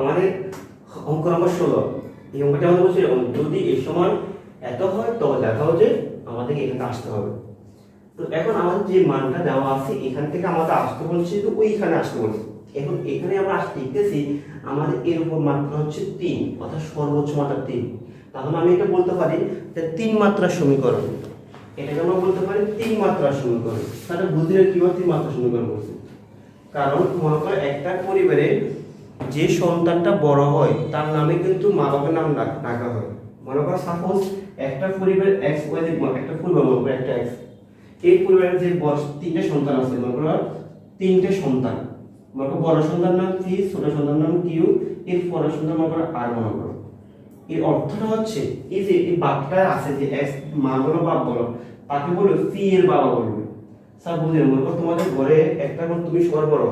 আমাদের অঙ্ক নম্বর 16, এই অঙ্কটা আমাদের বলছে যদি এই সমান এত হয় তবে দেখাও যে আমাদের এখানে আসতে হবে। তো এখন আমাদের যে মানটা দেওয়া আছে এখান থেকে আমাদের আসতে বলছে, তো ওইখানে আসতে বলছে। এখন এখানে আমরা আসতে দেখতেছি আমাদের এর উপর মাত্রা হচ্ছে 3, অর্থাৎ সর্বোচ্চ মাত্রা 3। তাহলে আমি এটা বলতে পারি যে 3 মাত্রার সমীকরণ। এটাকে আমরা বলতে পারি 3 মাত্রার সমীকরণ। তাহলে বুঝলে কিভাবে 3 মাত্রার সমীকরণ বলছে? কারণ মনে করো একটা পরিবারে যে সন্তানটা বড় হয় তার নামে কিন্তু মা বাবার নাম ডাকা হয়। মনে করো সাপোজ একটা পরিবারের এক্স ওয়াই একটা পরিবার, মনে করো একটা এক্স, এই পরিবারের যে তিনটে সন্তান আছে, মনে করো তিনটে সন্তান, মনে করো বড় সন্তান নাম পি, ছোট সন্তান নাম কিউ, এর পরের সন্তান মনে করো আর। মনে করো এর অর্থটা হচ্ছে এই যে এই বাপটা আছে, যে এক্স মা বলো বাপ বলো, তাকে বলো পি এর বাবা বলবে। স্যার বুঝলেন? মনে করো তোমাদের ঘরে একটা করে তুমি সবার বড়,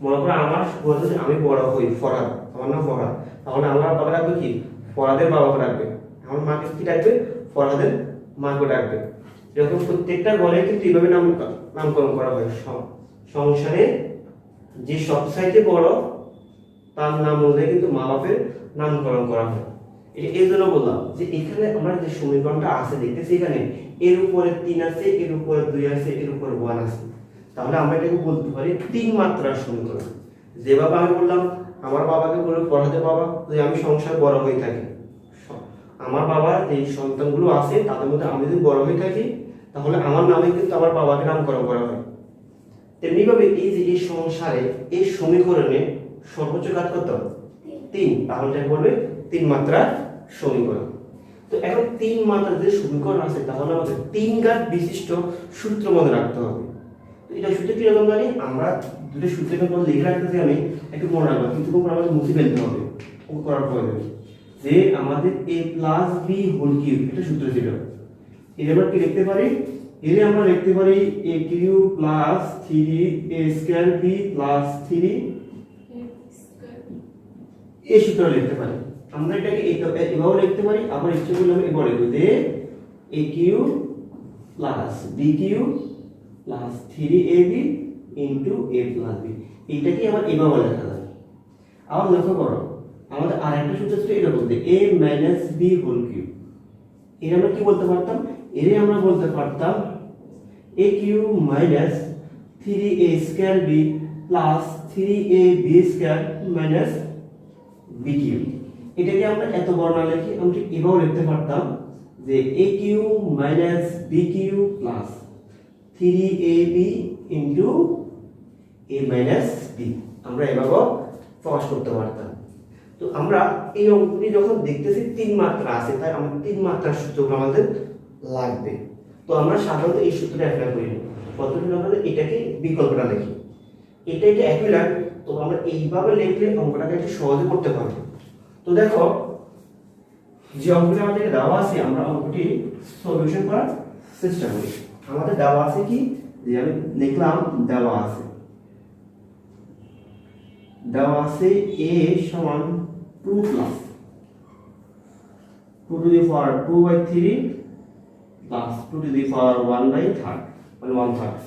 মনে করো আমার ঘরে আমি বড় হই ফরহাদ, আমার নাম ফরহাদ, তাহলে আমার বাবা ডাকবে কি? ফরহাদের বাবাকে ডাকবে। আমার মাকে কি ডাকবে? ফরহাদের মাকে ডাকবে। এরকম প্রত্যেকটা ঘরে কিন্তু এইভাবে নামকরণ করা হয়। সংসারে যে সবচাইতে বড় তার নাম অনুযায়ী কিন্তু মা বাপের নামকরণ করা হয়। এই জন্য বললাম যে এখানে আমরা যে সমীকরণটা আছে দেখতেছি, এখানে এর উপরে 3 আছে, এর উপরে 2 আছে, এর উপরে 1 আছে। তাহলে আমরা এটাকে বলতে পারি 3 মাত্রার সমীকরণ। যেভাবে আমি বললাম আমার বাবাকে বলে পড়াতে বাবা, যদি আমি সংসার বড় হয়ে থাকি, আমার বাবার যে সন্তানগুলো আছে তাদের মধ্যে আমি যদি বড় হয়ে থাকি, তাহলে আমার নামে কিন্তু আমার বাবাকে নামকরণ করা হয়। তেমনিভাবে এই যে এই সংসারে এই সমীকরণে সর্বোচ্চ ঘাত কত? 3। তাহলে এটা বলবে 3 মাত্রার সমীকরণ। তো এখন 3 মাত্রার যে সমীকরণ আছে, তাহলে আমাদের 3 ঘাত বিশিষ্ট সূত্র মনে রাখতে হবে। তো এটা সূত্র কিরকম জানি আমরা? দুটো সূত্রের কথা লিখে রাখতেছি, আমি একটু মনে রাখবো, কিন্তু আমাদের মুছে ফেলতে হবে ও করার প্রয়োজন। যে আমাদের a plus B whole cube, এটা সূত্র ছিল। এর আমরা কি লিখতে পারি? এর আমরা লিখতে পারি a cube plus 3a square b plus 3 এই সূত্র লিখতে পারি। আমরা এটাকে এভাবে লিখতে পারি, আবার ইচ্ছে করলে আমি এভাবে লিখব যে a cube plus b cube plus 3ab into a plus b। এইটাকে আবার এভাবে লেখা যায়। আবার লক্ষ্য করো আমাদের আরেকটা সূত্র ছিল এরকম যে a minus b whole cube. এর আমরা কি বলতে পারতাম? এর আমরা বলতে পারতাম a cube minus 3a square b plus 3ab square minus b cube. এটাকে আমরা এত বড় না লিখে আমরা এভাবে লিখতে পারতাম যে a cube minus b cube plus 3ab into a minus b। আমরা এভাবে প্রকাশ করতে পারতাম। তো আমরা এই অঙ্কটি যখন দেখতেছি 3 মাত্রা আছে, তাই আমাদের 3 মাত্রার সূত্রগুলো আমাদের লাগবে। তো আমরা সাধারণত এই সূত্রটা অ্যাপ্লাই করি না, প্রথমে আমরা এটাকে বিকল্পটা লিখি। এটা একই লাগবে, তো আমরা এইভাবে লিখলে অঙ্কটাকে একটু সহজে করতে পারবো। তো দেখো যে অঙ্কটা আমাদের দেওয়া আছে, আমরা অঙ্কটি সলিউশন করার চেষ্টা করি। আমাদের দেওয়া আছে কি, যে আমি লিখলাম দেওয়া আছে a সমান 2 plus 2 to the power 2/3 plus 2 to the power 1/3 মানে 1/3।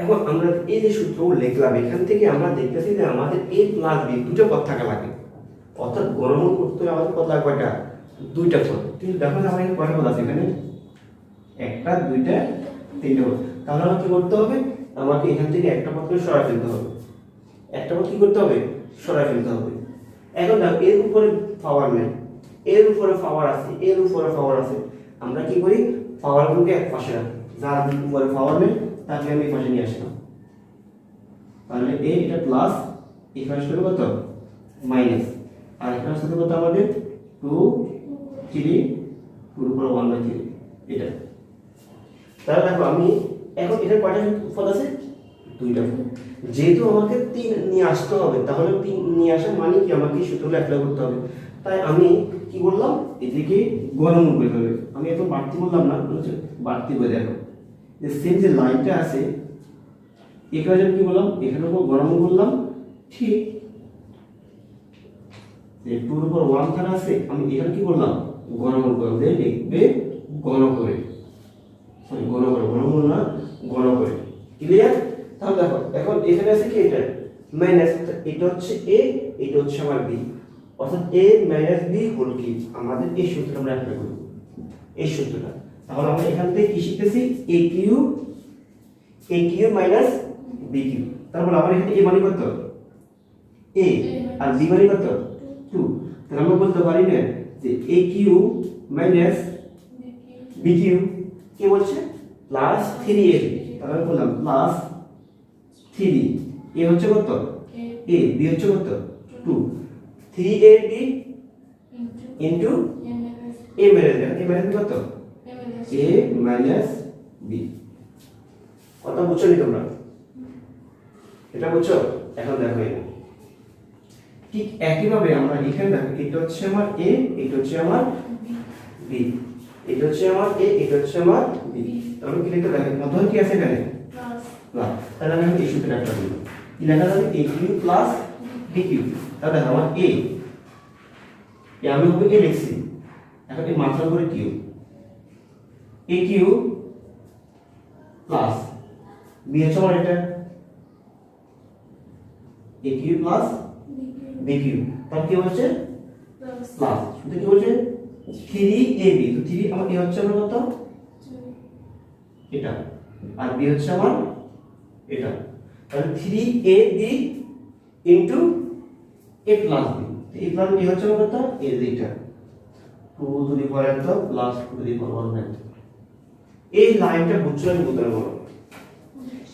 এখন আমরা এই যে সূত্রগুলো লিখলাম, এখান থেকে আমরা দেখতেছি যে আমাদের a প্লাস b দুটো পদ থাকা লাগে, অর্থাৎ গণমূল করতে হলে আমাদের পদ লাগবে কয়টা? দুইটা পদ। কিন্তু দেখো না আমার কয়টা পদ আছে এখানে? একটা, দুইটা, তিনটা পদ। তাহলে আমাকে কি করতে হবে? আমাকে এখান থেকে একটা পদ করে সরাই ফেলতে হবে। একটা পদ কি করতে হবে? সরাই ফেলতে হবে। এখন দেখো এর উপরে পাওয়ার নেই, এর উপরে পাওয়ার আছে, এর উপরে পাওয়ার আছে। আমরা কি করি? পাওয়ারগুলোকে এক পাশে রাখি, যার উপরে পাওয়ার নেই তাকে আমি এই পাশে নিয়ে আসলাম। তাহলে a এটা প্লাস, এখানে সাথে কত? মাইনাস, আর এখানে সাথে কত আমাদের? 2 3 পুরো পুরো 1/3 এটা। তাহলে দেখো আমি এখন এটা কয়টা পদ আছে? দুইটা পদ। যেহেতু আমাকে 3 নিয়ে আসতে হবে, তাহলে 3 নিয়ে আসা মানে কি আমাকে সূত্রগুলো অ্যাপ্লাই করতে হবে। তাই আমি কি বললাম? এদিকে গণমূল করে হবে। আমি এখন বাড়তি বললাম না, বাড়তি করে দেখো যে সেম যে লাইনটা আছে এখানে যেন কি বললাম, এখানে উপর গণমূল বললাম, ঠিক যে 2 এর উপর 1 থাকা আছে, আমি এখানে কি বললাম? গণমূল করলাম। দেন লিখবে গণ করে, সরি গণ করে, গণমূল না গণ করে। ক্লিয়ার? তাহলে দেখো এখন এখানে আছে কি, এটা মাইনাস, এটা হচ্ছে এ, এটা হচ্ছে আমার বি, অর্থাৎ এ মাইনাস বি হোল কিউব। আমাদের এই সূত্রটা আমরা অ্যাপ্লাই করব, এই সূত্রটা। তাহলে আমরা এখান থেকে কি শিখতেছি, এ কিউব মাইনাস বি কিউব। তারপর আমার এখানে এ মানে কত, এ, আর বি মানে কত 2। তাহলে আমরা বলতে পারি না যে এ কিউব মাইনাস বি কিউব কি বলছে প্লাস 3ab। তাহলে আমি বললাম প্লাস 3, এ হচ্ছে কত এ, বি হচ্ছে কত 2, 3ab ইনটু এ মাইনাস কত এ মাইনাস বি। কথা বুঝছো নি তোমরা, এটা বুঝছো? এখন দেখো এখানে ঠিক একইভাবে আমরা এখানে দেখো, এটা হচ্ছে আমার এ, এটা হচ্ছে আমার বি, এটা হচ্ছে আমার এ, এটা হচ্ছে আমার বি। তাহলে কি লিখতে দেখো মধ্যে কি আছে এখানে প্লাস। তাহলে আমি এই সূত্রটা একটা বলবো, কি লেখা যাবে এ কিউব প্লাস বি কিউব। তাহলে দেখো আমার এ আমি হবে এ লিখছি, এখন এই মাত্রা করে কিউব, এ কিউব প্লাস বি হচ্ছে আমার এটা এ কিউব প্লাস বি কিউব। তাহলে কি হচ্ছে প্লাস, শুধু কি বলছে 3ab। তো 3 আমার এ হচ্ছে আমার কত এটা, আর বি হচ্ছে আমার এটা। তাহলে 3ab into a plus b। a plus b হচ্ছে আমার কত এ এটা 2 টু দি পাওয়ার এত প্লাস 2 টু দি পাওয়ার 1। এই লাইনটা বুঝছো আমি বলতে পারবো,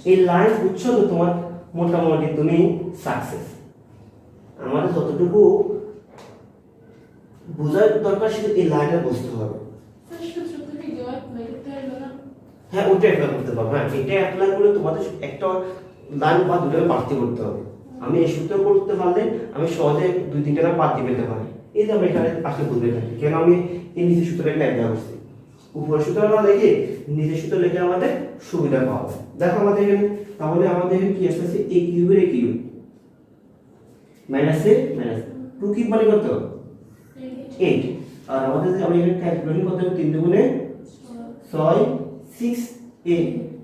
এই লাইন বুঝছো তো তোমার মোটামুটি তুমি সাকসেস। আমাদের যতটুকু বোঝার দরকার শুধু এই লাইনটা বুঝতে হবে। হ্যাঁ ওটা অ্যাপ্লাই করতে পারবো, হ্যাঁ এটা অ্যাপ্লাই করলে তোমাদের একটা লাইন বা দুটো বাড়তি করতে হবে। আমি এই সূত্র করতে পারলে আমি সহজে 2-3টা লাইন বাড়তি পেতে পারি। এই যে আমরা এখানে পাশে বুঝবে থাকি কেন আমি এই নিচের সূত্রটা অ্যাপ্লাই করছি, উপরের সূত্র না লিখে নিচের সূত্র লিখে আমাদের সুবিধা পাওয়া যায়। দেখো আমাদের এখানে তাহলে আমাদের এখানে কি আসছে a কিউবের a cube minus a minus 2 cube মানে কত 8। আর আমাদের যে আমরা এখানে ক্যালকুলেশন করতে হবে 3 দুগুণে 6 6a,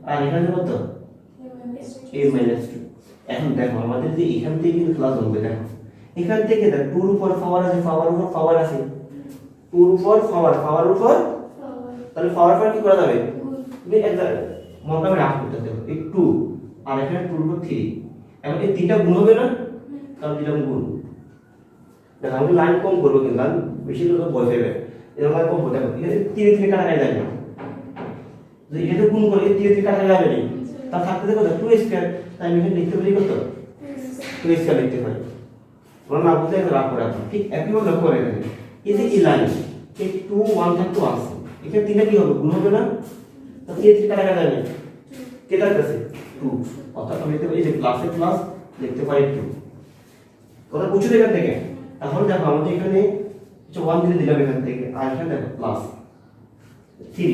আর এখানে কত a মাইনাস 2। এখন দেখো আমাদের যে এখান থেকে কিন্তু ক্লাস হবে, দেখো এখান থেকে দেখ 2 এর উপর পাওয়ার আছে, পাওয়ার উপর পাওয়ার আছে, 2 এর উপর পাওয়ার, পাওয়ার উপর তাহলে পাওয়ার কি করা যাবে তুমি একটা মনটা রাখ করতে দেবো এই 2 আর এখানে 2 এর উপর 3। এখন এই তিনটা গুণ হবে না, তাহলে তিনটা গুণ দেখো আমি লাইন কম করবো কিন্তু লাইন বেশি লোক ভয় পাবে, এরকম লাইন কম করতে হবে। এখানে 3 কাটা যায় না, যদি এটাতে গুণ করে 3 কাটা যাবে না, তা থাকতে কত 2 স্কয়ার। তাই আমি এখানে লিখতে পারি কত 2 স্কয়ার লিখতে পারি। তোমরা না বুঝলে রাখ করে রাখো, ঠিক একইভাবে লক্ষ্য করে এখানে এই যে এই লাইন এই 2 1 থাকতো আছে, এখানে তিনটা কি হবে গুণ হবে না, তো 3 কাটা যাবে না, কেটে যাচ্ছে 2। অর্থাৎ আমি লিখতে পারি যে প্লাসে প্লাস লিখতে পারি 2। কথা বুঝছো এখান থেকে? তাহলে দেখো আমাদের এখানে 1 দিয়ে দিলাম এখান থেকে, আর এখানে দেখো প্লাস 3।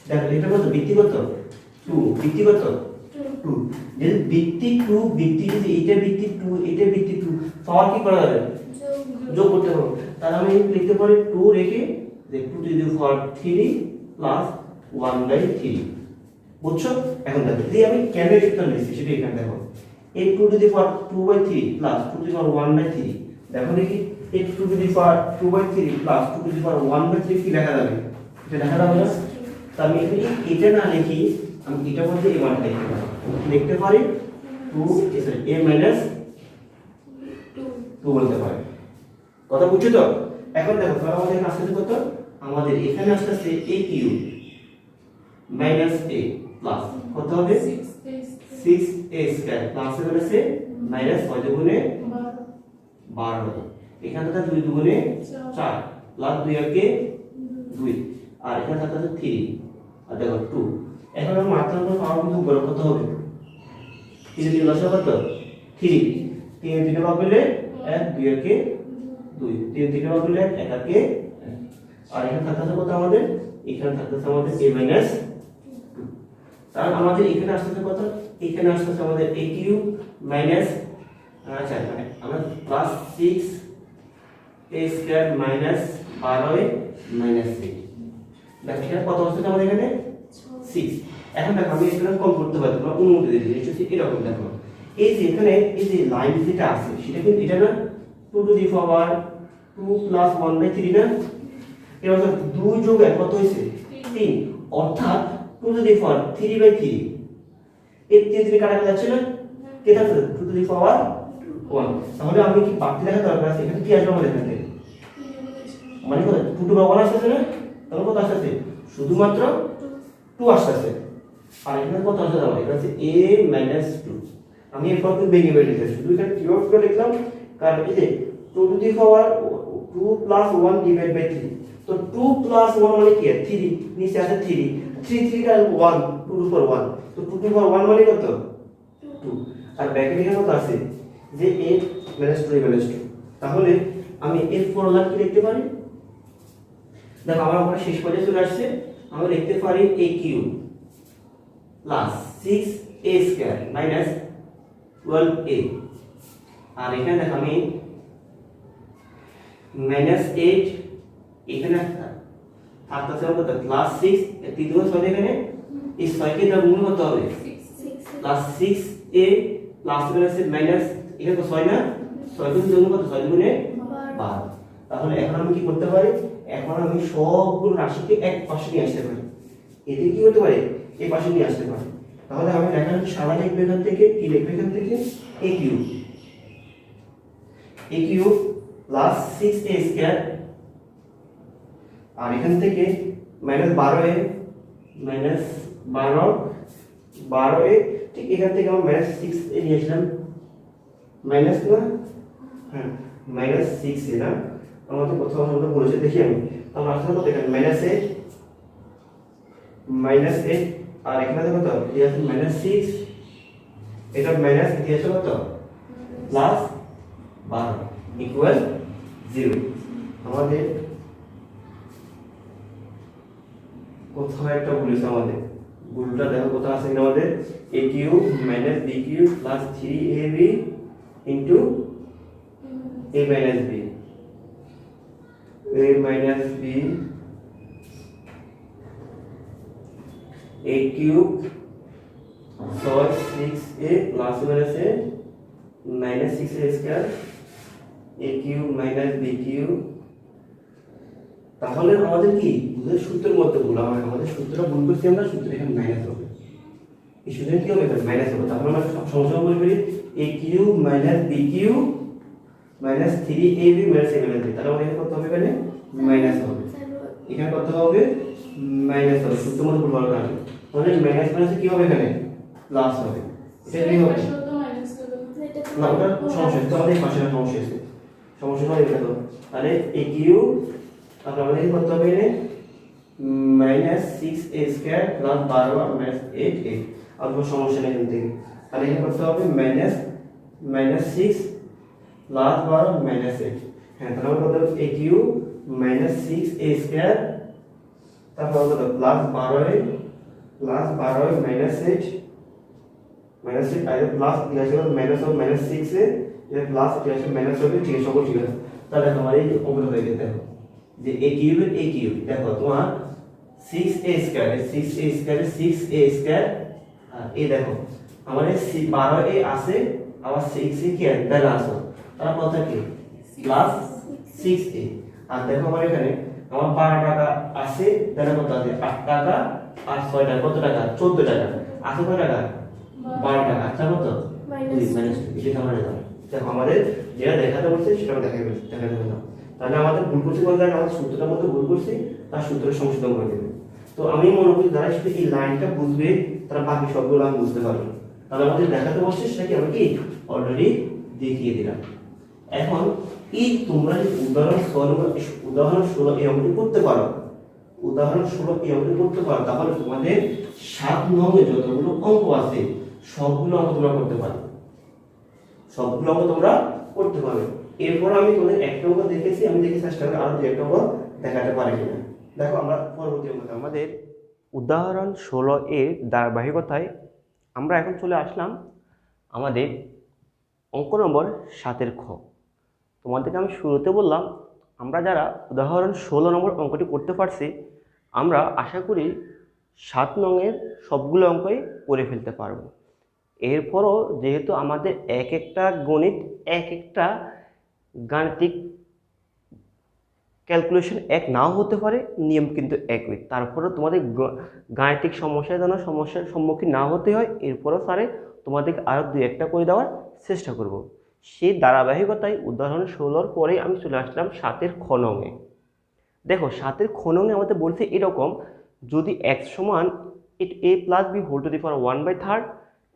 দেখো এটা কত ভিত্তি কত 2, ভিত্তি কত 2। যদি ভিত্তি 2 ভিত্তি যদি এটা ভিত্তি 2 এটা ভিত্তি 2 পাওয়ার কি করা যাবে যোগ করতে পারবো। তাহলে আমি লিখতে পারি 2 রেখে যে 2 টু দি পাওয়ার 3 প্লাস 1/3। বুঝছো? এখন দেখো যদি আমি কেন এই সূত্র লিখছি সেটা এখানে দেখো এই 2 to the power 2/3 plus 2 to the power 1/3। দেখো দেখি এই 2 to the power 2/3 plus 2 to the power 1/3 কি লেখা যাবে, এটা লেখা যাবে না। তাহলে আমি এখানে এটা না লিখি আমি এটা বলতে এই মানটা লিখতে পারি 2 সরি a মাইনাস 2 বলতে পারি। কথা বুঝছো তো? এখন দেখো তাহলে আমাদের এখানে আসছে কত, আমাদের এখানে আসছে a cube minus a plus কত হবে 6a স্কয়ার প্লাস এর আছে মাইনাস 6 দুগুণে 12 হবে। এখানে থাকে 2 দুগুণে 4 প্লাস 2 একে 2 আর এখানে থাকে 3 আর দেখো 2। এখন আমরা মাত্রা করে পাওয়ার কিন্তু বড় কত হবে 3 দিয়ে লসা কত 3, 3 দিকে ভাগ করলে 1 2 একে 2, 3 দিকে ভাগ করলে 1 একে 1। আর এখানে থাকতেছে কত আমাদের, এখানে থাকতেছে আমাদের a মাইনাস 2। তাহলে আমাদের এখানে আসছে কত, এখানে আসছে আমাদের a কিউব মাইনাস আচ্ছা মানে আমরা plus 6a square minus 12a minus 6। দেখো এখানে কত আসছে আমাদের এখানে 6। এখন দেখো আমি এখানে কম করতে পারি, তোমরা অনুমতি দিয়ে দিচ্ছি এরকম। দেখো এই যে এখানে এই যে লাইন যেটা আছে সেটা কিন্তু এটা না 2 টু দি পাওয়ার 2 প্লাস 1/3 না, এর অর্থ 2 যোগ 1 কত হয়েছে 3, অর্থাৎ 2 টু দি পাওয়ার 3/3। এই 3 কাটা যাচ্ছে না, কে থাকছে 2 টু দি পাওয়ার 1। তাহলে আমি কি বাড়তি লেখা দরকার আছে, এখানে কি আসবে আমাদের এখানে মানে কত 2 টু দি পাওয়ার 1 আসছে না, তাহলে কত আসছে শুধুমাত্র 2 আসছে। আর এখানে কত আসছে দাও, এটা হচ্ছে a - 2। আমি এরপর তো ভেঙে লিখেছি, শুধু এখানে কিভাবে করে লিখলাম, কারণ এই যে 2 to the power 2 plus 1 divide by 3, তো 2 প্লাস 1 মানে কি 3, নিচে আছে 3, 3 টা 1, 2 এর উপর 1, তো 2 টু দি পাওয়ার 1 মানে কত 2। আর ব্র্যাকেটে এখানে কত আছে যে a - 2 তাহলে আমি এর ফর্মুলা কি লিখতে পারি, দেখো আমার উপরে শেষ পর্যায়ে চলে আসছে। আমরা লিখতে পারি a cube plus 6a square minus 12a, আর এখানে দেখো আমি মাইনাস 8 এখানে থাকতেছে কত প্লাস 6, 3 2 6 এখানে এই 6 কে গুণ করতে হবে প্লাস 6a প্লাস মাইনাস এখানে তো 6 না, 6 গুণ কত 6 গুণে 12। তাহলে এখন আমি কি করতে পারি, এখন আমি সবগুলো রাশিকে এক পাশে নিয়ে আসতে পারি, এটি কি করতে পারি এই পাশে নিয়ে আসতে পারি। তাহলে আমি লেখা সাদা লিখবো এখান থেকে, কি লিখবো এখান থেকে a cube plus 6a square, আর এখান থেকে মাইনাস 12a ঠিক এখান থেকে আমরা মাইনাস 6a নিয়ে আসলাম, মাইনাস না হ্যাঁ মাইনাস 6a না, আমাদের কোথাও আমরা বলেছে দেখি আমি, আমরা আসলে কত এখানে মাইনাস 8 আর এখানে দেখো তো এই আছে মাইনাস 6, এটা মাইনাস দিয়ে আসলে কত প্লাস 12 ইকুয়াল 0। আমাদের কোথাও একটা বলেছে, আমাদের ভুলটা দেখো কোথাও আছে আমাদের a cube minus b cube plus 3ab into a minus b a cube 6a plus minus 6a square a cube minus b cube. তাহলে আমাদের কি বুঝে সূত্রের মধ্যে ভুল, আমাদের সূত্রটা ভুল করছি আমরা, সূত্র এখানে মাইনাস হবে, এই সূত্রে কি হবে মাইনাস হবে। তাহলে আমরা সমস্যা বলে ফেলি a cube minus b cube minus 3ab minus a minus b, তাহলে আমাদের এখানে কত হবে এখানে মাইনাস হবে, এখানে কত হবে মাইনাস হবে, সূত্রের মধ্যে ভুল হলো না, তাহলে মাইনাস মাইনাস কি হবে এখানে প্লাস হবে, এটা কি হবে না ওটা সমস্যা, তো আমাদের পাশে সমস্যা আছে, সমস্যা হয় এটা। তো তাহলে a কিউব আর আমাদের কত হবে এখানে minus 6a square plus 12 minus 8a, আর কোনো সমস্যা নেই এখান থেকে। তাহলে এখানে কত হবে মাইনাস 6 প্লাস 12 মাইনাস 8, হ্যাঁ তাহলে কত হবে a cube minus 6a square তারপর কত প্লাস 12 মাইনাস 8 আর প্লাস দিয়ে আসলে মাইনাস হবে মাইনাস 6a, এর প্লাস দিয়ে আসলে মাইনাস হবে, ঠিক আছে সকল ঠিক আছে। তাহলে আমার এই অঙ্কটা হয়ে গেছে, দেখো যে a কিউব দেখো তোমার 6a স্কয়ার 6a স্কয়ার, আর এই দেখো আমাদের 12a আছে আবার 6a কি দেন আছে, তার কথা কি প্লাস 6a, আর দেখো আমার এখানে আমার 12 টাকা আছে, দেন কত আছে 8 টাকা আর 6 টাকা কত টাকা 14 টাকা আছে, কত টাকা 12 টাকা, আচ্ছা কত মাইনাস এটা আমরা জানি। দেখো আমাদের যেটা দেখাতে বলছে সেটা দেখাতে না, তাহলে আমাদের ভুল করছি বলতে আমাদের সূত্রটার মধ্যে ভুল করছি, তার সূত্রের সংশোধন করে দেবে। তো আমি মনে করি যারা শুধু এই লাইনটা বুঝবে তারা বাকি সবগুলো আমি বুঝতে পারবো, তাহলে আমাদের দেখাতে বলছে সেটা কি আমি কি অলরেডি দেখিয়ে দিলাম। এখন এই তোমরা যদি উদাহরণ 16 এই অঙ্কটি করতে পারো, তাহলে তোমাদের 7 নম্বরে যতগুলো অঙ্ক আছে সবগুলো অঙ্ক তোমরা করতে পারবে। এরপর আমি তোমাদের একটা অঙ্ক দেখেছি, আমি দেখে চেষ্টা করি আরো একটা অঙ্ক দেখাতে পারি কিনা। দেখো আমরা পরবর্তী অঙ্ক, আমাদের উদাহরণ 16 এর ধারাবাহিকতায় আমরা এখন চলে আসলাম আমাদের অঙ্ক নম্বর 7 খ। তোমাদেরকে আমি শুরুতে বললাম আমরা যারা উদাহরণ 16 নম্বর অঙ্কটি করতে পারছি, আমরা আশা করি 7 নংয়ের সবগুলো অঙ্কই করে ফেলতে পারবো। এরপরও যেহেতু আমাদের এক একটা গণিত এক একটা গাণিতিক ক্যালকুলেশন এক নাও হতে পারে, নিয়ম কিন্তু একই, তারপরেও তোমাদের গাণিতিক সমস্যার সম্মুখীন না হতে হয়, এরপরও স্যারে তোমাদেরকে আরও 2-1টা করে দেওয়ার চেষ্টা করব। সেই ধারাবাহিকতায় উদাহরণ 16 পরে আমি চলে আসলাম 7-এর খ নংয়ে। দেখো 7-এর খ নংয়ে আমাদের বলছে এরকম, যদি x সমান a plus B whole to the power 1/3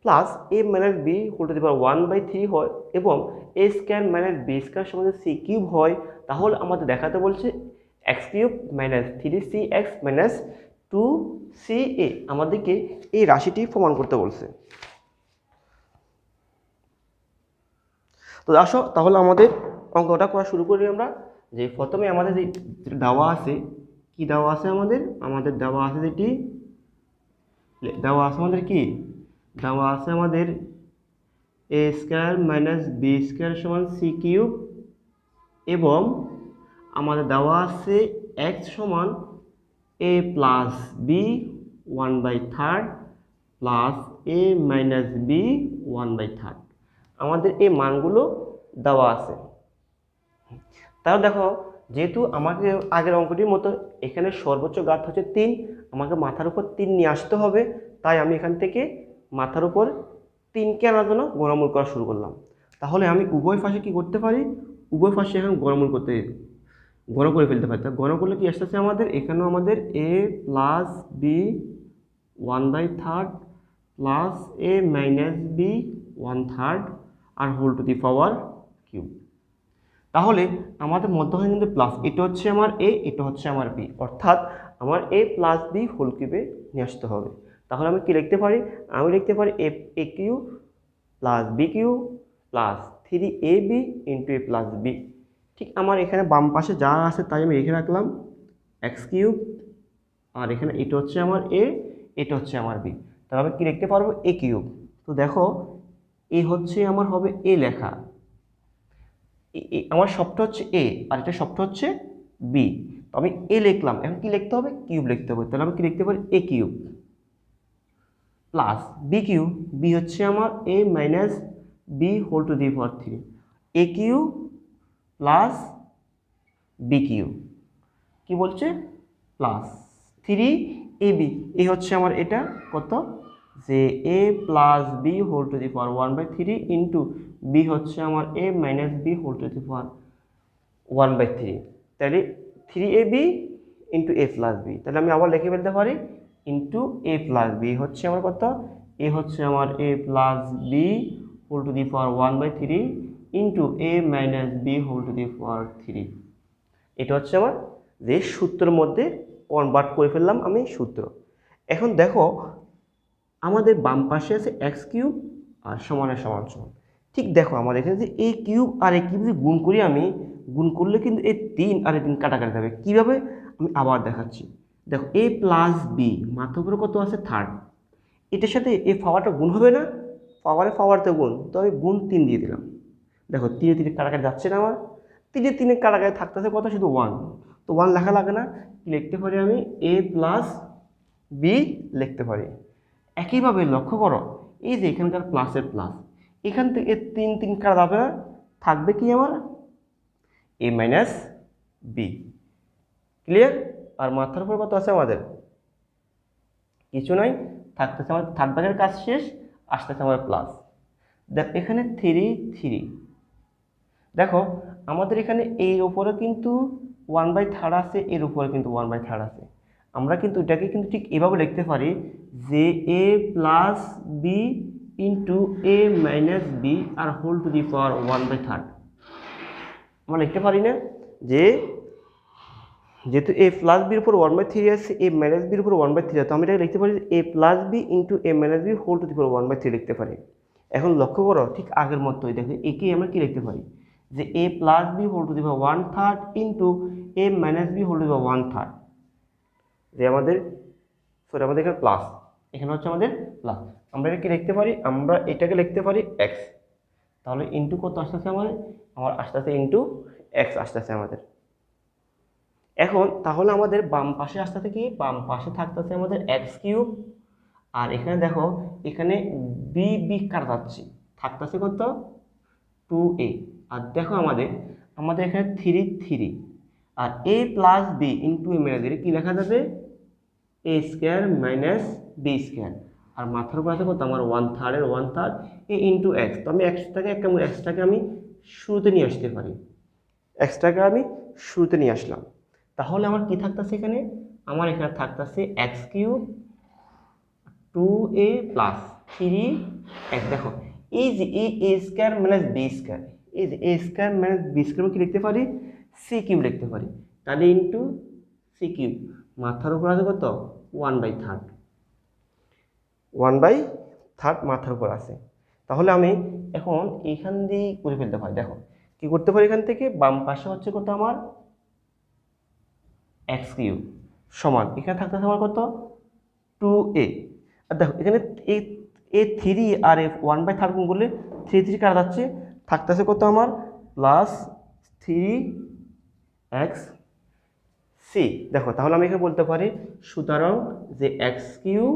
plus a minus B whole to the power 1/3 হয় এবং a square minus B square সমান সি কিউব হয়, তাহলে আমাদের দেখাতে বলছে x cube minus 3cx minus 2ca আমাদেরকে এই রাশিটি প্রমাণ করতে বলছে। তো আসো তাহলে আমাদের অঙ্কটা করা শুরু করি আমরা। যে প্রথমে আমাদের যে দেওয়া আছে, কি দেওয়া আছে আমাদের দেওয়া আছে যেটি দেওয়া আছে আমাদের কি দেওয়া আছে আমাদের a square minus B square সমান সি কিউব এবং আমাদের দেওয়া আছে x সমান a plus B 1/3 plus a minus B 1/3। আমাদের এই মানগুলো দেওয়া আছে। তাহলে দেখো, যেহেতু আমাকে আগের অঙ্কটির মতো এখানে সর্বোচ্চ ঘাত হচ্ছে 3, আমাকে মাথার উপর 3 নিয়ে আসতে হবে, তাই আমি এখান থেকে মাথার উপর 3কে আনার জন্য গণমূল করা শুরু করলাম। তাহলে আমি উভয় পাশে কি করতে পারি, উভয় পাশে এখন গণমূল গণ করে ফেলতে পারি। তা গণ করলে কি আসতেছে আমাদের, এখানেও আমাদের a plus B 1/3 plus a minus B 1/3 আর whole to the power cube. তাহলে আমাদের মধ্যখানে কিন্তু প্লাস, এটা হচ্ছে আমার a, এটা হচ্ছে আমার b, অর্থাৎ আমার a প্লাস বি হোল কিউবে নিয়ে আসতে হবে। তাহলে আমি কি লিখতে পারি, আমি লিখতে পারি a cube plus B cube plus 3ab into a plus B. ঠিক আমার এখানে বাম পাশে যা আছে তাই আমি রেখে রাখলাম, এক্স কিউব, আর এখানে এটা হচ্ছে আমার a, এটা হচ্ছে আমার b। তাহলে আমি কি লিখতে পারবো, a কিউব। তো দেখো এ হচ্ছে আমার হবে a লেখা, আমার সবটা হচ্ছে a আর এটা সবটা হচ্ছে b। তো আমি a লিখলাম, এখন কি লিখতে হবে, কিউব লিখতে হবে। তাহলে আমি কি লিখতে পারি, a cube plus B cube, B হচ্ছে আমার a minus B whole to the power 3, a cube plus B cube, কি বলছে প্লাস 3ab, এই হচ্ছে আমার এটা কত, যে a plus B whole to the power 1/3 into B হচ্ছে আমার a minus B whole to the power 1/3। তাহলে 3ab into a plus B, তাহলে আমি আবার লিখে ফেলতে পারি ইন্টু a প্লাস বি হচ্ছে আমার কত, a হচ্ছে আমার a plus B whole to the power 1/3 into a minus B whole to the power 3। এটা হচ্ছে আমার যে সূত্রের মধ্যে কনভার্ট করে ফেললাম আমি সূত্র। এখন দেখো আমাদের বাম পাশে আছে এক্স কিউব আর সমানের সমান সমান। ঠিক দেখো আমাদের এখানে যে a কিউব আর a কিউব যদি গুণ করি, আমি গুণ করলে কিন্তু এই 3 আর এই 3 কাটাকাটি যাবে। কীভাবে আমি আবার দেখাচ্ছি। দেখো a প্লাস বি মাথার উপরে কত আছে 3, এটার সাথে এই পাওয়ারটা গুণ হবে না, পাওয়ারতে গুণ, তো আমি গুণ 3 দিয়ে দিলাম। দেখো 3 3 কাটাকাটি যাচ্ছে না, আমার 3 3 কাটাকাটি থাকতেছে কত, শুধু 1। তো 1 লেখা লাগে না, লিখতে পারি আমি a প্লাস বি লিখতে পারি। একইভাবে লক্ষ্য করো, এই যে এখানকার প্লাসের প্লাস, এখান থেকে 3 3 কাটা যাবে না, থাকবে কি আমার a মাইনাস বি। ক্লিয়ার? আর মাথার উপর কত আছে আমাদের, কিছু নাই, থাকতেছে আমার থার্ড ভাগের কাজ শেষ, আসতেছে আমার প্লাস। দেখ এখানে 3 3, দেখো আমাদের এখানে এর উপরে কিন্তু 1/3 আছে, এর উপরে কিন্তু 1/3 আছে। আমরা কিন্তু এটাকে কিন্তু ঠিক এভাবে লিখতে পারি যে a plus B into a minus B আর হোল টু দি পাওয়ার 1/3। আমরা লিখতে পারি না যে যেহেতু a প্লাস বির উপর 1/3 আছে, a মাইনাস বির উপর 1/3 আছে, তো আমি এটাকে লিখতে পারি a plus B into a minus B whole to the power 1/3 লিখতে পারি। এখন লক্ষ্য করো ঠিক আগের মতোই, দেখো একে আমরা কি লিখতে পারি যে a plus B whole to the power 1/3 into a minus B whole to the power 1/3, যে আমাদের এখানে প্লাস, এখানে হচ্ছে আমাদের প্লাস। আমরা এটা কি লিখতে পারি, আমরা এটাকে লিখতে পারি এক্স। তাহলে ইন্টু কত আসতেছে আমার আসতেছে ইন্টু এক্স আসতেছে আমাদের। এখন তাহলে আমাদের বাম পাশে আসতেছে কি, বাম পাশে থাকতেছে আমাদের এক্স কিউব, আর এখানে দেখো এখানে বি বি কাটা যাচ্ছে, থাকতেছে কত 2a। আর দেখো আমাদের এখানে 3 আর a plus B into A মেরে দিলে কি লেখা যাবে a square minus B square. আর মাথার উপর আছে কত আমার 1/3 এর 1/3 a ইন্টু এক্স। তো আমি এক্সটাকে আমি শুরুতে নিয়ে আসতে পারি, এক্সটাকে আমি শুরুতে নিয়ে আসলাম। তাহলে আমার কি থাকতেছে এখানে, আমার এখানে থাকতেছে x cube 2a plus 3x। দেখো এই যে এ স্কোয়ার মাইনাস বি স্কোয়ার, এই যে এ স্কোয়ার মাইনাস বি স্কোয়ার কি লিখতে পারি, সি কিউব লিখতে পারি। তাহলে ইন্টু সি কিউব, মাথার উপর আছে কত 1/3, 1/3 মাথার উপর আছে। তাহলে আমি এখন এইখান দিয়ে করে ফেলতে পারি। দেখো কি করতে পারি, এখান থেকে বাম পাশে হচ্ছে কত আমার এক্স কিউব সমান এখানে থাকতেছে আমার কত 2a। আর দেখো এখানে এ 3 আর এ 1/3 গুণ করলে 3 কাটা যাচ্ছে, থাকতেছে কত আমার প্লাস 3x সি। দেখো তাহলে আমি এখানে বলতে পারি সুতরাং যে এক্স কিউব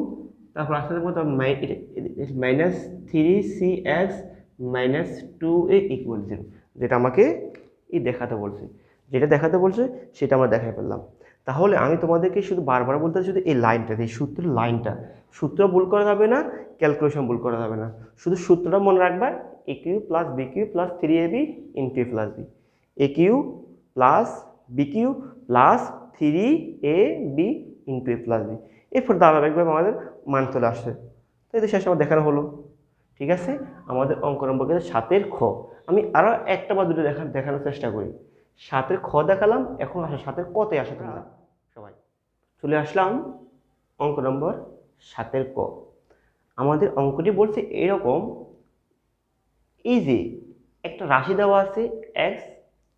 তারপর আসতে কত minus 3cx minus 2a equal 0, যেটা আমাকে দেখাতে বলছে, সেটা আমরা দেখাই ফেললাম। তাহলে আমি তোমাদেরকে শুধু বারবার বলতে শুধু এই লাইনটা, এই সূত্রের লাইনটা, সূত্র ভুল করা যাবে না, ক্যালকুলেশন ভুল করা যাবে না, শুধু সূত্রটা মনে রাখবা A cube plus B cube plus 3ab into A plus B, A cube plus B cube plus 3ab into A plus B. এরপর ধারাবাহিকভাবে আমাদের মান চলে আসছে। তো এই শেষ আমার দেখানো হলো। ঠিক আছে, আমাদের অঙ্ক নম্বর 7-এর খ। আমি আরও একটা বা দুটো দেখানোর চেষ্টা করি। 7-এর খ দেখালাম, এখন আসো 7-এর কতে আসো তোমরা সবাই। চলে আসলাম অঙ্ক নম্বর 7-এর ক। আমাদের অঙ্কটি বলছে এরকম, এই যে একটা রাশি দেওয়া আছে এক্স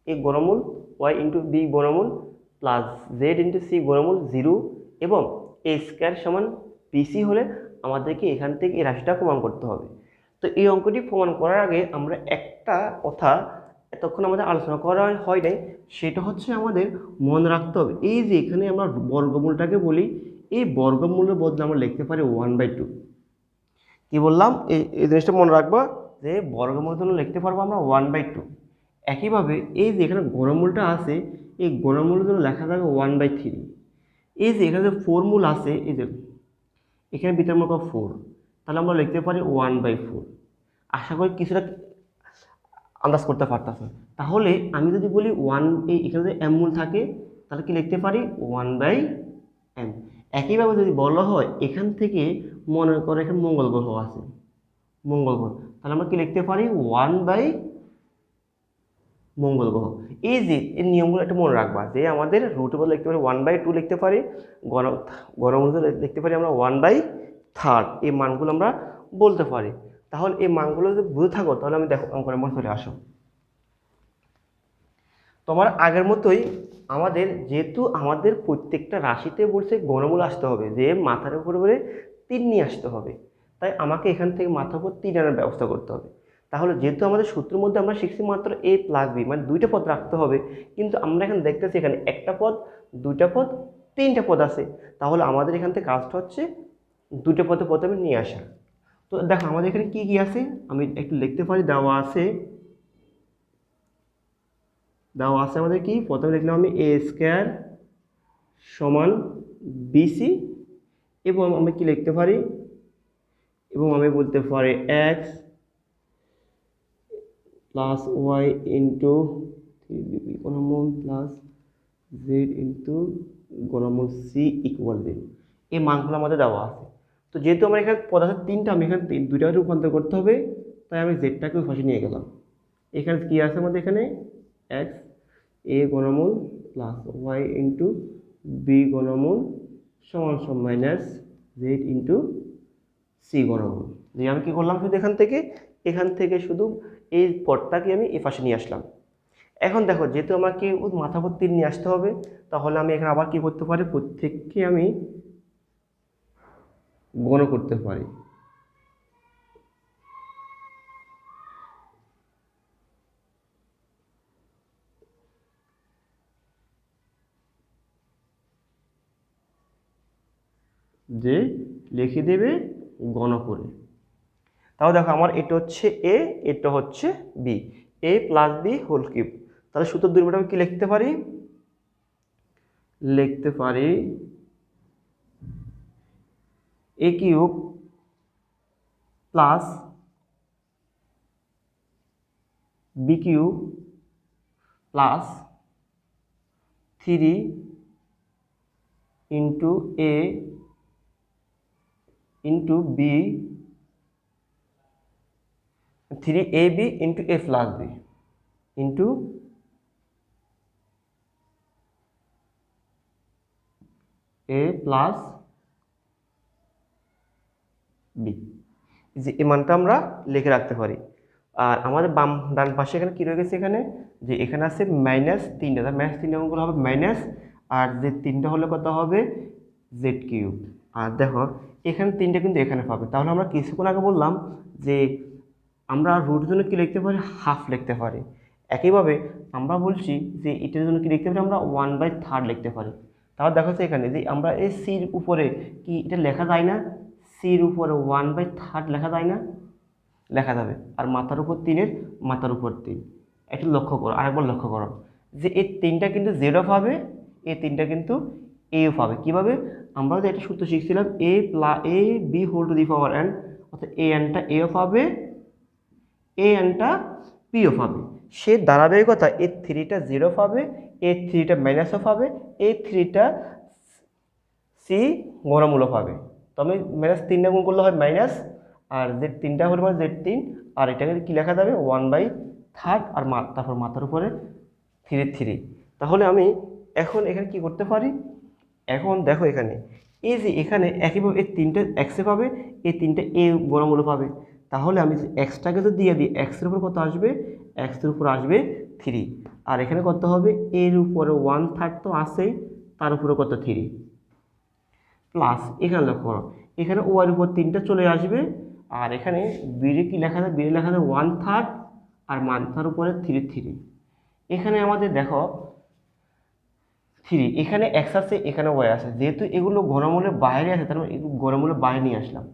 এ বর্গমূল ওয়াই ইন্টু বি বর্গমূল প্লাস জেড ইন্টু সি বর্গমূল 0 এবং এ স্কোয়ার সমান বিসি হলে আমাদেরকে এখান থেকে এই রাশিটা প্রমাণ করতে হবে। তো এই অঙ্কটি প্রমাণ করার আগে আমরা একটা কথা এতক্ষণ আমাদের আলোচনা করা হয় নাই, সেটা হচ্ছে আমাদের মনে রাখতে হবে এই যে এখানে আমরা বর্গমূলটাকে বলি, এই বর্গমূলের বদলে আমরা লিখতে পারি 1/2। কি বললাম, এই জিনিসটা মনে রাখবা যে বর্গমূলের জন্য লিখতে পারবো আমরা 1/2। একইভাবে এই যে এখানে ঘনমূলটা আছে, এই ঘনমূলের জন্য লেখা যাবে 1/3। এই যে এখানে যে ফর্মূল আছে, এই যে এখানে ভিতরে মনে করো 4, তাহলে আমরা লিখতে পারি 1/4। আশা করি কিছুটা আন্দাজ করতে পারতেছে। তাহলে আমি যদি বলি এখানে যদি এম মূল থাকে তাহলে কি লিখতে পারি 1/m। একইভাবে যদি বলা হয় এখান থেকে মনে করো এখানে মঙ্গল গ্রহ আছে, মঙ্গল গ্রহ, তাহলে আমরা কি লিখতে পারি 1/, মঙ্গল গ্রহ। এই যে এই নিয়মগুলো একটু মনে রাখবা যে আমাদের রুটের বদলে লিখতে পারি 1/2 লিখতে পারি, গণমূল লিখতে পারি আমরা 1/3। এই মানগুলো আমরা বলতে পারি। তাহলে এই মানগুলো যদি বুঝে থাকো তাহলে আমি দেখো অঙ্ক নম্বর চলে আসো। তোমার আগের মতোই আমাদের যেহেতু আমাদের প্রত্যেকটা রাশিতে বলছে গণমূল আসতে হবে, যে মাথার উপরে 3 নিয়ে আসতে হবে, তাই আমাকে এখান থেকে মাথার উপর 3 আনার ব্যবস্থা করতে হবে। তাহলে যেহেতু আমাদের সূত্রের মধ্যে আমরা শিখছি মাত্র a প্লাস বি, মানে 2টা পদ রাখতে হবে, কিন্তু আমরা এখানে দেখতেছি এখানে একটা পদ, 2টা পদ, 3টা পদ আছে। তাহলে আমাদের এখান থেকে কাজটা হচ্ছে 2টা পদে প্রথমে নিয়ে আসা। তো দেখো আমাদের এখানে কি কি আছে আমি একটু লিখতে পারি। দেওয়া আছে আমাদের কি, প্রথমে লিখলাম আমি এ স্কোয়ার সমান বিসি, এবং আমি কি লিখতে পারি, এবং আমি বলতে পারি X plus Y into 3b গণমূল প্লাস জেড ইন্টু গণমূল সি ইকুয়াল 0। এই মানগুলো আমাদের দেওয়া আছে। তো যেহেতু আমার এখানে পদ আছে 3টা, আমি এখানে 2টা রূপান্তর করতে হবে, তাই আমি জেডটাকে ওই পাশে নিয়ে গেলাম। এখানে কি আছে আমাদের এখানে এক্স এ গণমূল প্লাস ওয়াই ইন্টু বি গণমূল সমান সমান মাইনাস জেড ইন্টু সি গণমূল। যে আমি কি করলাম শুধু এখান থেকে শুধু এই পদটাকে আমি এই পাশে নিয়ে আসলাম। এখন দেখো যেহেতু আমাকে মাথা উপর 3 নিয়ে আসতে হবে, তাহলে আমি এখানে আবার কি করতে পারি, প্রত্যেককে আমি গণ করতে পারি। যে লিখে দেবে গণ করে। তাহলে দেখো আমার এটা হচ্ছে এ, এটা হচ্ছে B, A plus B whole cube. তাহলে সূত্র দুর্বলটা আমি কি লিখতে পারি? লিখতে পারি A cube plus B cube plus 3 into A into B, 3ab into A plus B into A plus B, যে এই মানটা আমরা লিখে রাখতে পারি। আর আমাদের বাম ডান পাশে এখানে কী রয়ে গেছে, এখানে যে এখানে আছে -3টা, তার -3 অঙ্কগুলো হবে মাইনাস, আর যে 3টা হলে কত হবে জেড কিউব। আর দেখো এখানে 3টা কিন্তু এখানে পাবে। তাহলে আমরা কিছুক্ষণ আগে বললাম যে আমরা রুটের জন্য কি লিখতে পারি, হাফ লিখতে পারি। একইভাবে আমরা বলছি যে এটার জন্য কি লিখতে পারি, আমরা 1/3 লিখতে পারি। তাহলে দেখো এখানে যে আমরা এই সির উপরে কি এটা লেখা যায় না, সির উপরে 1/3 লেখা যায় না, লেখা যাবে। আর মাথার উপর 3-এর মাথার উপর 3, একটু লক্ষ্য করো, আরেকবার লক্ষ্য করো যে এই 3টা কিন্তু জেডও পাবে, এই 3টা কিন্তু এও পাবে। কীভাবে? আমরা যে একটা সূত্র শিখছিলাম A B whole to the power N, অর্থাৎ এ এনটা এও পাবে, এ এনটা পিও পাবে। সে ধারাবাহিকতা এ 3টা 0 পাবে, এ 3টা মাইনাসও পাবে, এ 3টা সি গণমূলক পাবে। তো আমি -3 গুণ করলে হয় মাইনাস, আর জেড 3টা হলে মানে জেড 3, আর এটাকে কি লেখা যাবে 1/3, আর তারপর মাথার উপরে 3। তাহলে আমি এখন এখানে কি করতে পারি, এখন দেখো এখানে এই যে এখানে একইভাবে এই 3টা এক্সে পাবে, এই 3টা এ গণমূলক পাবে। তাহলে আমি এক্সটাকে তো দিয়ে দিই, এক্সের উপর কত আসবে, এক্সের উপর আসবে 3, আর এখানে কত হবে এর উপরে 1/3 তো আসেই, তার উপরে কত 3 প্লাস, এখানে লক্ষ্য করো এখানে ওয়ার উপর 3টা চলে আসবে, আর এখানে বিরে কি লেখা যায়, বিরে লেখা যায় 1/3, আর মাথার উপরে 3। এখানে আমাদের দেখো 3, এখানে এক্স আছে, এখানে ওয়াই আছে, যেহেতু এগুলো ঘনমূলের বাইরে আছে তার মানে এগুলো ঘনমূলের বাইরে নিয়ে আসলাম।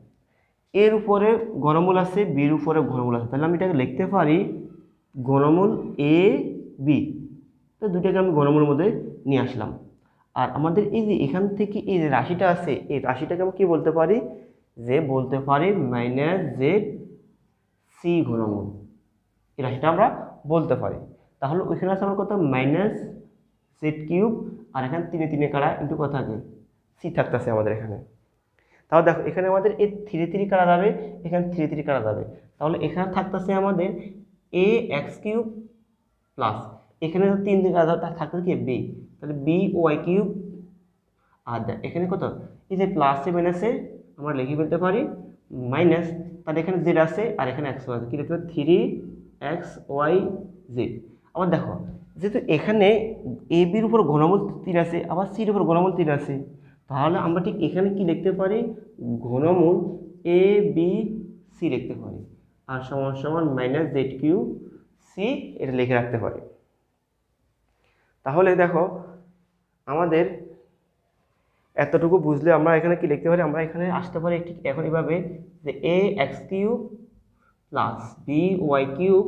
এর উপরে ঘনমূল আছে, বির উপরে ঘনমূল আছে, তাহলে আমি এটাকে লিখতে পারি ঘনমূল এ বি। তো দুটাকে আমি ঘনমূলের মধ্যে নিয়ে আসলাম। আর আমাদের এই যে এখান থেকে এই যে রাশিটা আছে, এই রাশিটাকে আমি কি বলতে পারি, যে বলতে পারি -জেড সি ঘনমূল, এই রাশিটা আমরা বলতে পারি। তাহলে ওইখানে আছে আমার কত -জেড কিউব, আর এখানে 3 কাটা ইন্টু কত থাকে সি থাকতেছে আমাদের এখানে। তাহলে দেখো এখানে আমাদের এই 3 কাটা যাবে, এখানে 3 কাটা যাবে, তাহলে এখানে থাকতেছে আমাদের এ এক্স কিউব প্লাস, এখানে 3 কাটা যাবে, তার থাকতেছে কি বি, তাহলে বি ওয়াই কিউব। আর এখানে কত এই যে প্লাসে মাইনাসে আমরা লিখে ফেলতে পারি মাইনাস, তাহলে এখানে জেড আছে আর এখানে এক্স আছে, কি লিখতে পারি 3xyz। আবার দেখো যেহেতু এখানে এ বির উপর ঘনমূল 3 আছে, আবার সির উপর ঘনমূল 3 আছে, তাহলে আমরা ঠিক এখানে কি লিখতে পারি, ঘনমূল এ বি সি লিখতে পারি, আর সমান সমান -জেড কিউব সি এটা লিখে রাখতে পারি। তাহলে দেখো আমাদের এতটুকু বুঝলে আমরা এখানে কি লিখতে পারি, আমরা এখানে আসতে পারি ঠিক এখন এইভাবে যে A X cube plus B Y cube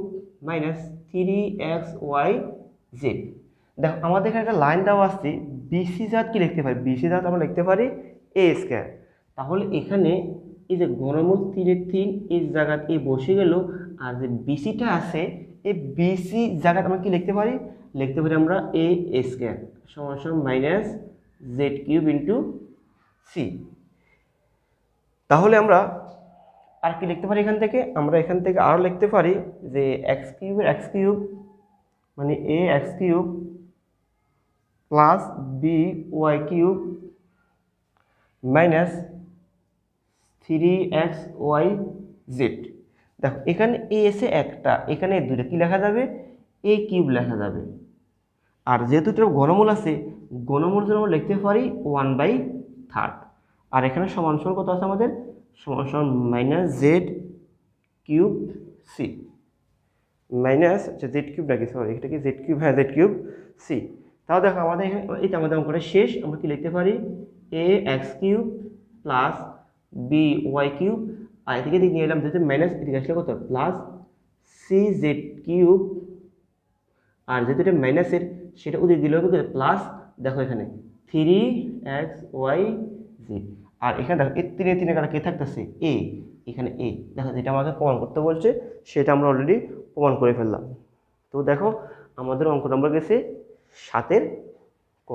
minus 3xyz। দেখো আমাদের এখানে একটা লাইন দেওয়া আসছে, বিসি জাত কি লিখতে পারি, বিসি জাত আমরা লিখতে পারি এ স্কয়ার। তাহলে এখানে এই যে ঘনমূল 3 এই জায়গাতে এ বসে গেল, আর যে বিসিটা আছে এই বিসি জায়গাতে আমরা কি লিখতে পারি, লিখতে পারি আমরা এ স্কয়ার সমান সমান -জেড কিউব ইন্টু সি। তাহলে আমরা আর কি লিখতে পারি এখান থেকে, আমরা এখান থেকে আরও লিখতে পারি যে এক্স কিউব মানে A X cube plus B Y cube minus 3xyz। দেখো এখানে এ এসে একটা, এখানে দুইটা কি লেখা যাবে, এ কিউব লেখা যাবে। আর যেহেতু এটা ঘনমূল আছে, ঘনমূল জন্য আমরা লিখতে পারি 1/3, আর এখানে সমান সমান কত আছে আমাদের, সমান সমান -Z cube C minus Z cube নাকি, সরি এটা কি জেড কিউব, হ্যাঁ জেড কিউব সি। তাহলে দেখো আমাদের এখানে এটা আমাদের অঙ্কটা শেষ। আমরা কি লিখতে পারি A X cube plus B Y cube, আর এদিকে দিকে নিয়ে এলাম যেহেতু মাইনাস, এদিকে আসলে কত প্লাস সি জেড কিউব, আর যেহেতু এটা মাইনাসের সেটা ওদিকে দিলে হবে প্লাস, দেখো এখানে 3xy জেড। আর এখানে দেখো এই তিনে তিনে কাটা কে থাকতেছে এ, এখানে এ, দেখো যেটা আমাকে প্রমাণ করতে বলছে সেটা আমরা অলরেডি প্রমাণ করে ফেললাম। তো দেখো আমাদের অঙ্ক নম্বর গেছে 7-এর ক।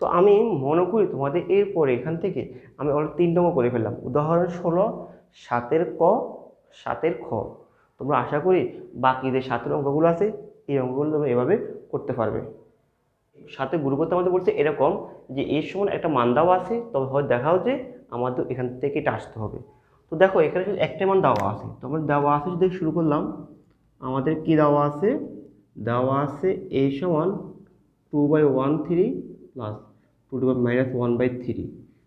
তো আমি মনে করি তোমাদের এরপরে এখান থেকে আমি অলরেডি 3 নম্বর করে ফেললাম। উদাহরণ 16 7-এর ক 7-এর খ। তোমরা আশা করি বাকি যে 7-এর অঙ্কগুলো আছে এই অঙ্কগুলো তোমরা এভাবে করতে পারবে। সাথে গুরু করতে আমাদের বলছে এরকম যে এর সমান একটা মান দেওয়া আছে, তবে হয় দেখাও যে আমাদের এখান থেকে এটা আসতে হবে। তো দেখো এখানে শুধু একটা মান দেওয়া আছে, তোমার দেওয়া আছে যদি শুরু করলাম, আমাদের কি দেওয়া আছে, দেওয়া আছে a সমান 2/13 প্লাস 2⁻⁻1/3।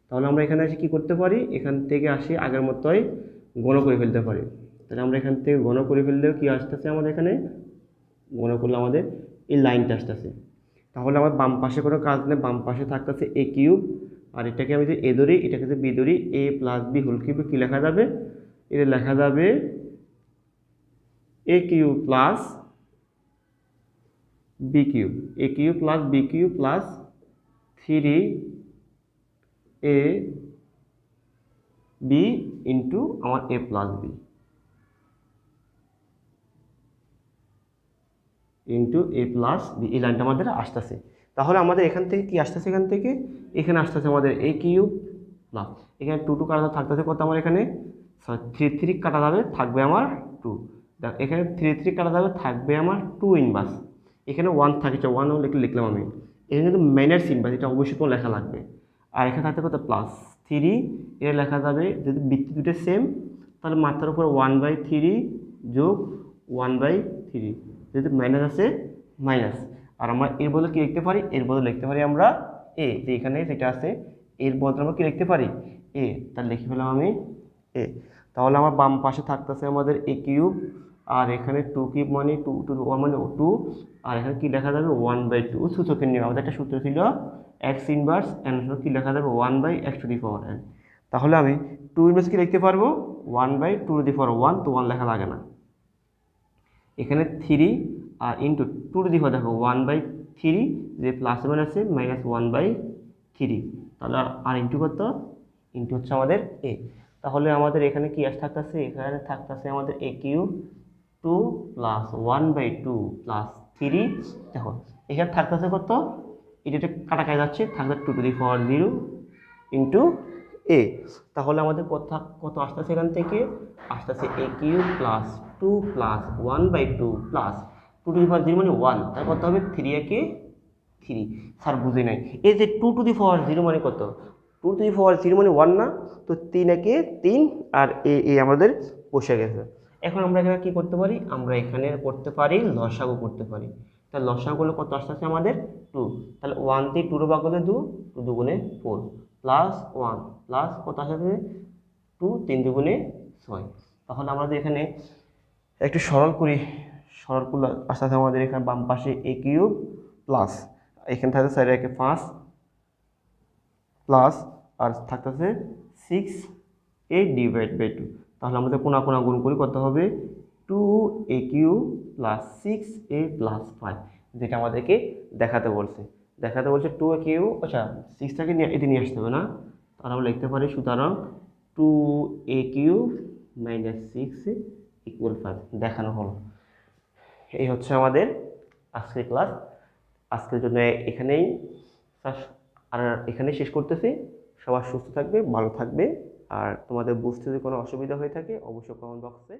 তাহলে আমরা এখানে এসে কী করতে পারি, এখান থেকে আসি আগের মতোই গণ করে ফেলতে পারি। তাহলে আমরা এখান থেকে গণ করে ফেললেও কি আসতেছে আমাদের এখানে, গণ করলে আমাদের এই লাইনটা আসতেছে। তাহলে আমার বাম পাশে কোনো কাজ নেই, বাম পাশে থাকতেছে a কিউব, আর এটাকে আমি যদি a ধরি এটাকে যদি b ধরি, a প্লাস b হোল কিউবে কী লেখা যাবে, এটা লেখা যাবে a cube plus b cube, a cube plus b cube plus 3ab into আমার a plus b into a plus b, এই লাইনটা আমাদের আসতেছে। তাহলে আমাদের এখান থেকে কি আসতেছে, এখান থেকে এখানে আসতেছে আমাদের a কিউব প্লাস এখানে 2 কাটা থাকতেছে কত আমার এখানে, 3 কাটা যাবে থাকবে আমার 2, দেখ এখানে 3 কাটা যাবে থাকবে আমার 2 ইনভার্স, এখানে 1 থাকছে 1 লিখলাম আমি, এখানে কিন্তু মাইনাস ইনভার্স, এটা অবশ্যই তোমার লেখা লাগবে। আর এখানে থাকতে কত প্লাস 3, এটা লেখা যাবে যদি বৃত্তি দুটো সেম তাহলে মাত্রার উপর 1/3 যোগ 1/3, যেহেতু মাইনাস আছে মাইনাস। আর আমরা এর বদলে কী লিখতে পারি, এর বদলে লিখতে পারি আমরা এ, যে এখানে যেটা আছে এর বদলে আমরা কী লিখতে পারি এ, তাহলে লিখে ফেলাম আমি এ। তাহলে আমার বাম পাশে থাকতেছে আমাদের a কিউব, আর এখানে 2 কিউব মানে 2 মানে 2, আর এখানে কী লেখা যাবে 1/2 সূচকের নিয়ম, আমাদের একটা সূত্র ছিল x ইনভার্স n কী লেখা যাবে 1/x⁴n। তাহলে আমি 2 ইনভার্স কি লিখতে পারবো 1/2⁴1, তো 1 লেখা লাগে না, এখানে 3 আর ইন্টু 2⁴ দেখো 1/3, যে প্লাস মান আছে মাইনাস 1/3, তাহলে আর ইন্টু কত, ইন্টু হচ্ছে আমাদের a। তাহলে আমাদের এখানে কি থাকতেছে, এখানে থাকতেছে আমাদের a কিউব 2 প্লাস 1/2 প্লাস 3, দেখো এখানে থাকতেছে কত, এটা কাটা কাটা যাচ্ছে থাকবে 2⁴0 ইন্টু a। তাহলে আমাদের কত আসতেছে এখান থেকে, আসতেছে a cube plus 2 plus 1/2 plus 2⁴0 মানে 1, তার কত হবে 3 3, স্যার বুঝে নাই এই যে 2⁴0 মানে কত, 2⁴0 মানে 1 না, তো 3 আর এ আমাদের বসে গেছে। এখন আমরা এখানে কি করতে পারি, আমরা এখানে করতে পারি লসাগু করতে পারি। তাহলে লসাগু করলে কত আসতেছে আমাদের 2, তাহলে 1 দিয়ে 2 ভাগ করলে 2, 2 দুগুণে 4 প্লাস 1 প্লাস কত আসবে 2, 3 দুগুণে 6। তাহলে আমাদের এখানে একটু সরল করি, সরল করলে আসতে আমাদের এখানে বাম পাশে a কিউব প্লাস এখানে থাকতে সাইডে একে 5 প্লাস আর থাকতেছে 6a/2, তাহলে আমাদের কোনা কোনা গুণ করি কত হবে 2a cube plus 6a plus 5, যেটা আমাদেরকে দেখাতে বলছে 2a কিউব, আচ্ছা 6টাকে এটি নিয়ে আসতে হবে না, তাহলে আমরা লিখতে পারি সুতরাং 2a কিউব মাইনাস 6 ইকুয়াল 5 দেখানো হলো। এই হচ্ছে আমাদের আজকের ক্লাস, আজকের জন্য এখানেই আর এখানেই শেষ করতেছি। সবার সুস্থ থাকবে, ভালো থাকবে, আর তোমাদের বুঝতে যদি কোনো অসুবিধা হয়ে থাকে অবশ্যই কমেন্ট বক্সে